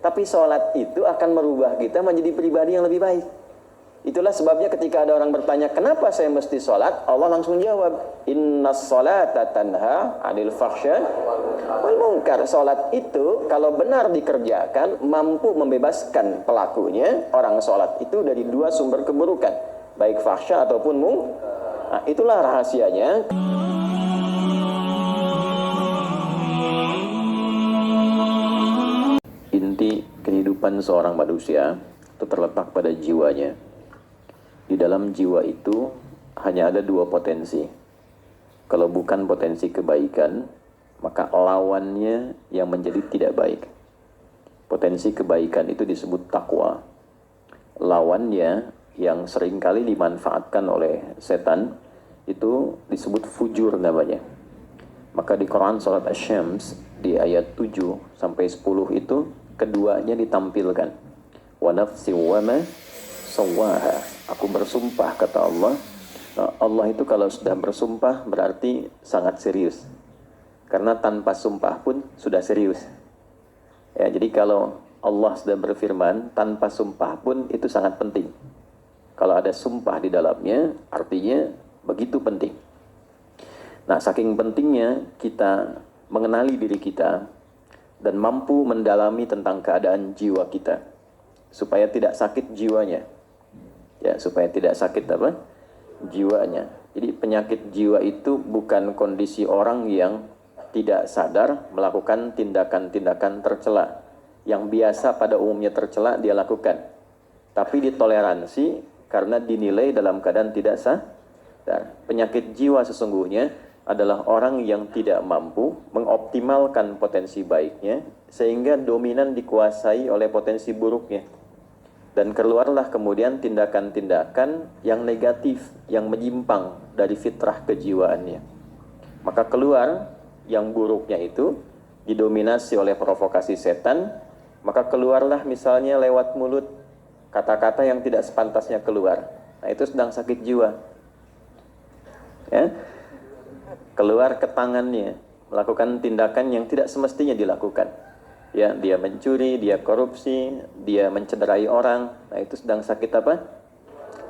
Tapi sholat itu akan merubah kita menjadi pribadi yang lebih baik. Itulah sebabnya ketika ada orang bertanya, kenapa saya mesti sholat? Allah langsung jawab, innas sholata tanha 'anil fahsya wal munkar. Sholat itu kalau benar dikerjakan mampu membebaskan pelakunya, orang sholat itu, dari dua sumber keburukan, baik fahsya ataupun munkar. Nah, itulah rahasianya. Inti kehidupan seorang manusia itu terletak pada jiwanya. Di dalam jiwa itu hanya ada dua potensi. Kalau bukan potensi kebaikan, maka lawannya yang menjadi tidak baik. Potensi kebaikan itu disebut takwa. Lawannya yang seringkali dimanfaatkan oleh setan itu disebut fujur namanya. Maka di Quran surat Asy-Syams di ayat 7 sampai 10 itu keduanya ditampilkan. Wa nafsi wa ma sawwaha. Aku bersumpah, kata Allah. Nah, Allah itu kalau sudah bersumpah berarti sangat serius. Karena tanpa sumpah pun sudah serius. Ya, jadi kalau Allah sudah berfirman tanpa sumpah pun itu sangat penting. Kalau ada sumpah di dalamnya artinya begitu penting. Nah, saking pentingnya kita mengenali diri kita dan mampu mendalami tentang keadaan jiwa kita supaya tidak sakit jiwanya. Ya, supaya tidak sakit apa? Jiwanya. Jadi penyakit jiwa itu bukan kondisi orang yang tidak sadar melakukan tindakan-tindakan tercela. Yang biasa pada umumnya tercela dia lakukan. Tapi ditoleransi karena dinilai dalam keadaan tidak sadar. Penyakit jiwa sesungguhnya adalah orang yang tidak mampu mengoptimalkan potensi baiknya sehingga dominan dikuasai oleh potensi buruknya. Dan keluarlah kemudian tindakan-tindakan yang negatif, yang menyimpang dari fitrah kejiwaannya. Maka keluar yang buruknya itu didominasi oleh provokasi setan, maka keluarlah misalnya lewat mulut kata-kata yang tidak sepantasnya keluar. Nah, itu sedang sakit jiwa. Ya. Keluar ke tangannya, melakukan tindakan yang tidak semestinya dilakukan. Ya, dia mencuri, dia korupsi, dia mencederai orang. Nah, itu sedang sakit apa?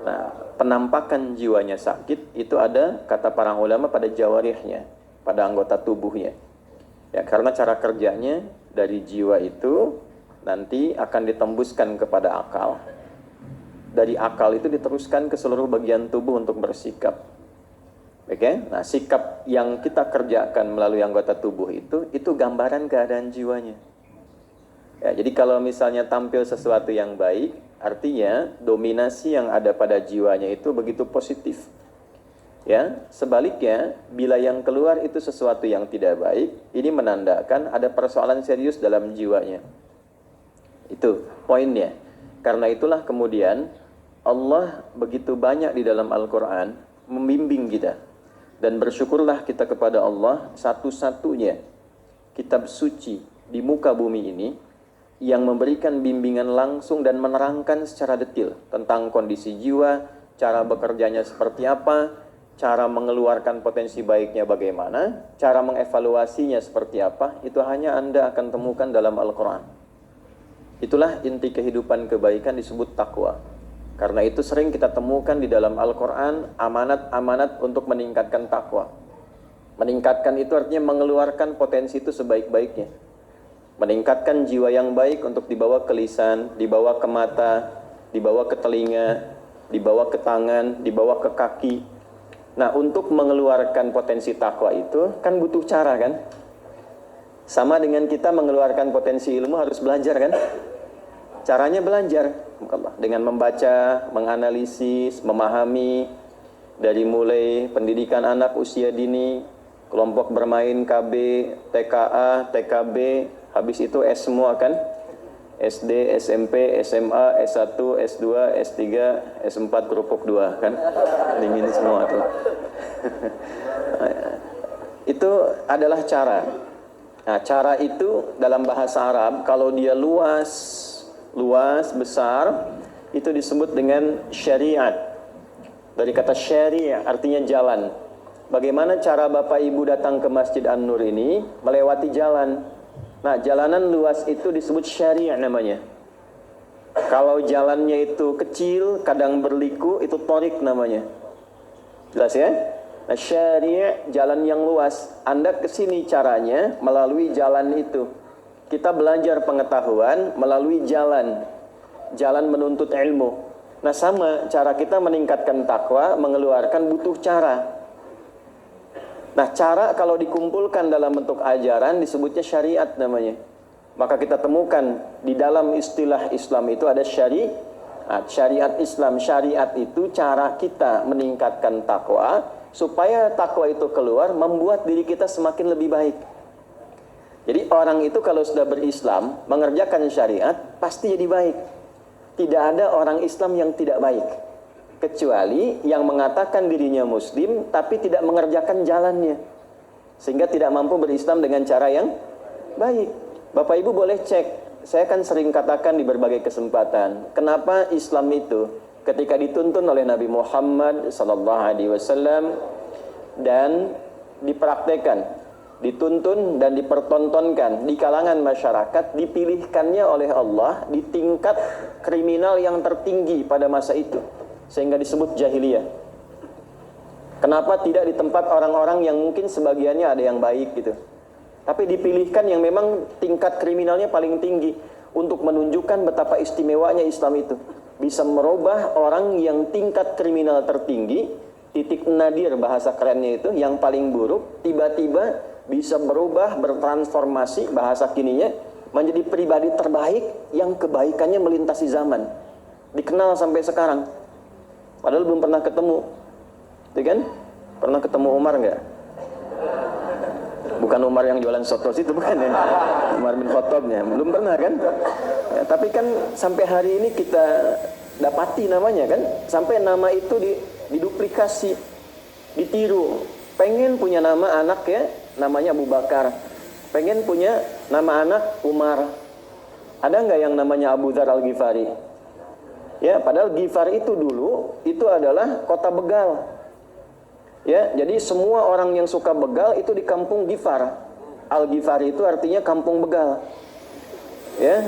Nah, penampakan jiwanya sakit itu ada, kata para ulama, pada jawarihnya, pada anggota tubuhnya. Ya, karena cara kerjanya dari jiwa itu nanti akan ditembuskan kepada akal. Dari akal itu diteruskan ke seluruh bagian tubuh untuk bersikap. Oke? Nah, sikap yang kita kerjakan melalui anggota tubuh itu gambaran keadaan jiwanya. Ya, jadi kalau misalnya tampil sesuatu yang baik, artinya dominasi yang ada pada jiwanya itu begitu positif. Ya, sebaliknya bila yang keluar itu sesuatu yang tidak baik, ini menandakan ada persoalan serius dalam jiwanya. Itu poinnya. Karena itulah kemudian Allah begitu banyak di dalam Al-Quran membimbing kita. Dan bersyukurlah kita kepada Allah, satu-satunya kitab suci di muka bumi ini yang memberikan bimbingan langsung dan menerangkan secara detail tentang kondisi jiwa, cara bekerjanya seperti apa, cara mengeluarkan potensi baiknya bagaimana, cara mengevaluasinya seperti apa, itu hanya Anda akan temukan dalam Al-Quran. Itulah inti kehidupan kebaikan disebut takwa. Karena itu sering kita temukan di dalam Al-Quran amanat-amanat untuk meningkatkan takwa. Meningkatkan itu artinya mengeluarkan potensi itu sebaik-baiknya. Meningkatkan jiwa yang baik untuk dibawa ke lisan, dibawa ke mata, dibawa ke telinga, dibawa ke tangan, dibawa ke kaki. Nah, untuk mengeluarkan potensi takwa itu kan butuh cara kan? Sama dengan kita mengeluarkan potensi ilmu harus belajar kan? Caranya belajar dengan membaca, menganalisis, memahami dari mulai pendidikan anak usia dini, kelompok bermain KB, TKA, TKB, habis itu S semua kan? SD, SMP, SMA, S1, S2, S3, S4, kerupuk 2 kan? Dingin semua tuh. Itu adalah cara. Nah, cara itu dalam bahasa Arab kalau dia luas, besar, itu disebut dengan syariat. Dari kata syariah artinya jalan. Bagaimana cara Bapak Ibu datang ke Masjid An-Nur ini? Melewati jalan. Nah, jalanan luas itu disebut syari' namanya. Kalau jalannya itu kecil, kadang berliku, itu thariq namanya. Jelas ya? Nah, syari' jalan yang luas. Anda kesini caranya melalui jalan itu. Kita belajar pengetahuan melalui jalan. Jalan menuntut ilmu. Nah, sama cara kita meningkatkan takwa, mengeluarkan butuh cara. Nah, cara kalau dikumpulkan dalam bentuk ajaran disebutnya syariat namanya. Maka kita temukan di dalam istilah Islam itu ada syariat. Syariat Islam, syariat itu cara kita meningkatkan takwa supaya takwa itu keluar membuat diri kita semakin lebih baik. Jadi orang itu kalau sudah berislam, mengerjakan syariat pasti jadi baik. Tidak ada orang Islam yang tidak baik, kecuali yang mengatakan dirinya muslim tapi tidak mengerjakan jalannya, sehingga tidak mampu berislam dengan cara yang baik. Bapak Ibu boleh cek, saya kan sering katakan di berbagai kesempatan, kenapa Islam itu ketika dituntun oleh Nabi Muhammad SAW dan dipraktekkan, dituntun dan dipertontonkan di kalangan masyarakat, dipilihkannya oleh Allah di tingkat kriminal yang tertinggi pada masa itu, sehingga disebut jahiliyah. Kenapa tidak di tempat orang-orang yang mungkin sebagiannya ada yang baik gitu, tapi dipilihkan yang memang tingkat kriminalnya paling tinggi untuk menunjukkan betapa istimewanya Islam itu. Bisa merubah orang yang tingkat kriminal tertinggi, titik nadir bahasa kerennya itu, yang paling buruk, tiba-tiba bisa berubah, bertransformasi bahasa kininya, menjadi pribadi terbaik yang kebaikannya melintasi zaman. Dikenal sampai sekarang. Padahal belum pernah ketemu. Itu kan? Pernah ketemu Umar nggak? Bukan Umar yang jualan soto itu, bukan ya? Umar bin Khattabnya. Belum pernah kan? Ya, tapi kan sampai hari ini kita dapati namanya kan? Sampai nama itu diduplikasi, ditiru. Pengen punya nama anak ya, namanya Abu Bakar. Pengen punya nama anak Umar. Ada nggak yang namanya Abu Dzar Al-Ghifari? Ya, padahal Ghifar itu dulu itu adalah kota begal. Ya, jadi semua orang yang suka begal itu di kampung Ghifar. Al-Ghifari itu artinya kampung begal. Ya.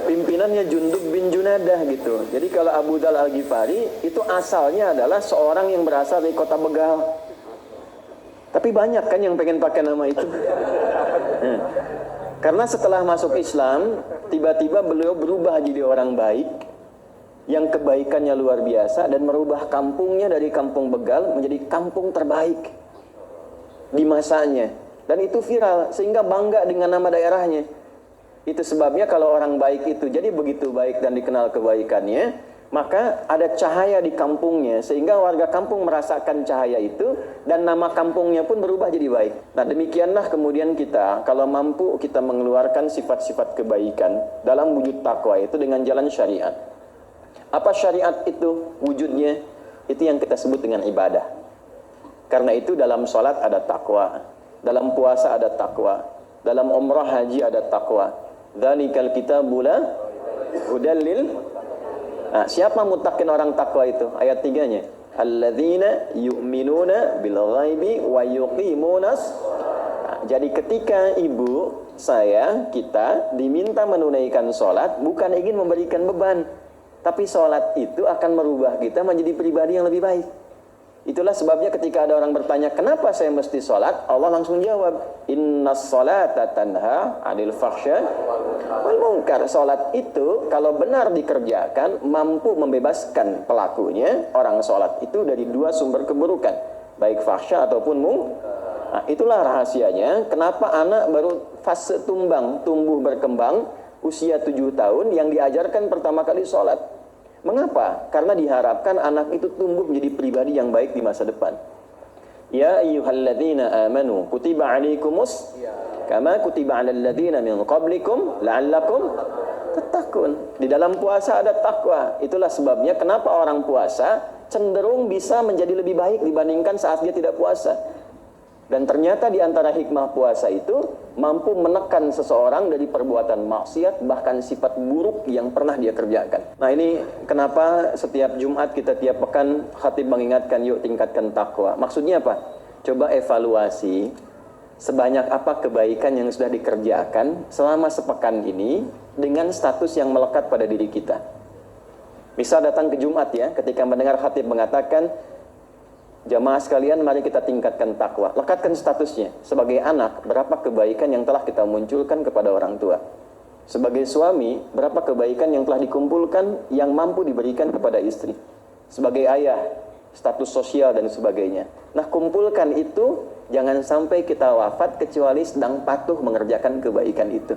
Pimpinannya Jundub bin Junadah gitu. Jadi kalau Abu Dzar Al-Ghifari itu asalnya adalah seorang yang berasal dari kota begal. Tapi banyak kan yang pengen pakai nama itu. Karena setelah masuk Islam, tiba-tiba beliau berubah jadi orang baik, yang kebaikannya luar biasa, dan merubah kampungnya dari kampung begal menjadi kampung terbaik di masanya. Dan itu viral, sehingga bangga dengan nama daerahnya. Itu sebabnya kalau orang baik itu jadi begitu baik dan dikenal kebaikannya, maka ada cahaya di kampungnya, sehingga warga kampung merasakan cahaya itu, dan nama kampungnya pun berubah jadi baik. Nah, demikianlah kemudian kita, kalau mampu kita mengeluarkan sifat-sifat kebaikan dalam wujud takwa itu dengan jalan syariat. Apa syariat itu wujudnya? Itu yang kita sebut dengan ibadah. Karena itu dalam sholat ada takwa, dalam puasa ada takwa, dalam umrah haji ada takwa. Dzalikal kitabu la hudal lil. Nah, siapa mutakin orang takwa itu? Ayat 3-nya. Alladzina yu'minuna bil ghaibi wa yuqimunas. Nah, jadi ketika ibu, saya, kita diminta menunaikan sholat, bukan ingin memberikan beban, tapi sholat itu akan merubah kita menjadi pribadi yang lebih baik. Itulah sebabnya ketika ada orang bertanya, kenapa saya mesti sholat? Allah langsung jawab, innas sholata tanha 'anil fahsya wal munkar. Sholat itu kalau benar dikerjakan mampu membebaskan pelakunya, orang sholat itu, dari dua sumber keburukan, baik fahsya ataupun munkar. Nah, itulah rahasianya kenapa anak baru fase tumbuh berkembang, usia 7 tahun yang diajarkan pertama kali sholat. Mengapa? Karena diharapkan anak itu tumbuh menjadi pribadi yang baik di masa depan. Ya ayyuhalladzina amanu kutiba alaikumus kama kutiba alal ladzina min qablikum la'allakum tattaqun. Di dalam puasa ada takwa. Itulah sebabnya kenapa orang puasa cenderung bisa menjadi lebih baik dibandingkan saat dia tidak puasa. Dan ternyata di antara hikmah puasa itu mampu menekan seseorang dari perbuatan maksiat, bahkan sifat buruk yang pernah dia kerjakan. Nah, ini kenapa setiap Jumat kita tiap pekan khatib mengingatkan yuk tingkatkan takwa. Maksudnya apa? Coba evaluasi Sebanyak apa kebaikan yang sudah dikerjakan selama sepekan ini dengan status yang melekat pada diri kita. Misal datang ke Jumat ya, ketika mendengar khatib mengatakan, jamaah sekalian mari kita tingkatkan takwa. Lekatkan statusnya. Sebagai anak, berapa kebaikan yang telah kita munculkan kepada orang tua. Sebagai suami, berapa kebaikan yang telah dikumpulkan yang mampu diberikan kepada istri. Sebagai ayah, status sosial dan sebagainya. Nah, kumpulkan itu, jangan sampai kita wafat kecuali sedang patuh mengerjakan kebaikan itu.